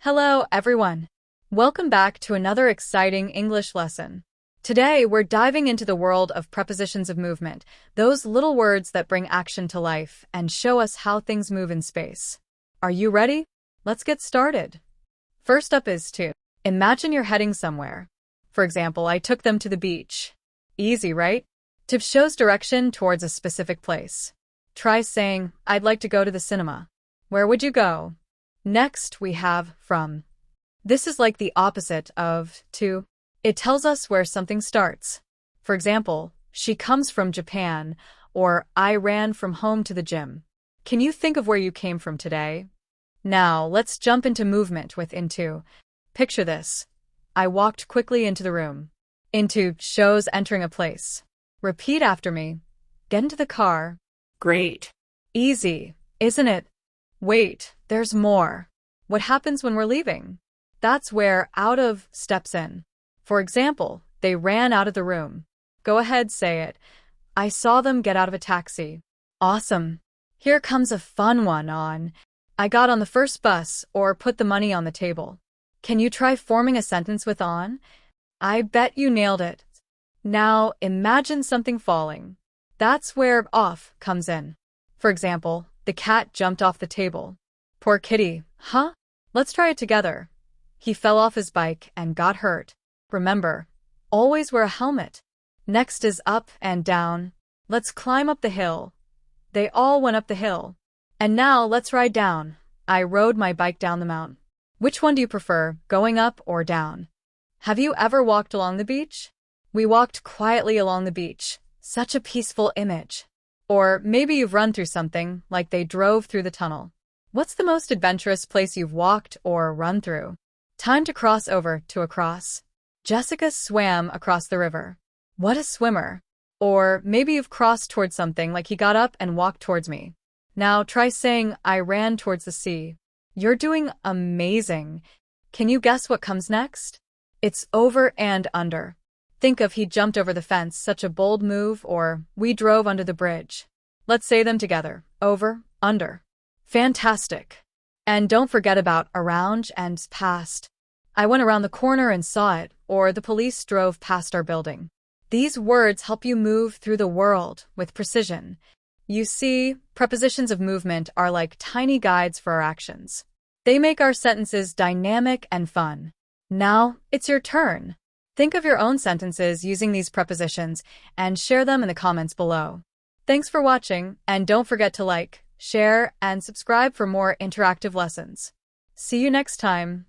Hello, everyone. Welcome back to another exciting English lesson. Today, we're diving into the world of prepositions of movement, those little words that bring action to life and show us how things move in space. Are you ready? Let's get started. First up is to imagine you're heading somewhere. For example, I took them to the beach. Easy, right? To shows direction towards a specific place. Try saying, I'd like to go to the cinema. Where would you go? Next, we have from. This is like the opposite of to. It tells us where something starts. For example, she comes from Japan, or I ran from home to the gym. Can you think of where you came from today? Now, let's jump into movement with into. Picture this. I walked quickly into the room. Into shows entering a place. Repeat after me. Get into the car. Great. Easy, isn't it? Wait, there's more. What happens when we're leaving? That's where out of steps in. For example, they ran out of the room. Go ahead, say it. I saw them get out of a taxi. Awesome. Here comes a fun one on. I got on the first bus or put the money on the table. Can you try forming a sentence with on? I bet you nailed it. Now, imagine something falling. That's where off comes in. For example, the cat jumped off the table. Poor kitty, huh? Let's try it together. He fell off his bike and got hurt. Remember, always wear a helmet. Next is up and down. Let's climb up the hill. They all went up the hill. And now let's ride down. I rode my bike down the mountain. Which one do you prefer, going up or down? Have you ever walked along the beach? We walked quietly along the beach. Such a peaceful image. Or maybe you've run through something, like they drove through the tunnel. What's the most adventurous place you've walked or run through? Time to cross over to across. Jessica swam across the river. What a swimmer. Or maybe you've crossed towards something like he got up and walked towards me. Now try saying, I ran towards the sea. You're doing amazing. Can you guess what comes next? It's over and under. Think of he jumped over the fence, such a bold move, or we drove under the bridge. Let's say them together. Over, under. Fantastic. And don't forget about around and past. I went around the corner and saw it, or the police drove past our building. These words help you move through the world with precision. You see, prepositions of movement are like tiny guides for our actions. They make our sentences dynamic and fun. Now, it's your turn. Think of your own sentences using these prepositions and share them in the comments below. Thanks for watching, and don't forget to like, share, and subscribe for more interactive lessons. See you next time.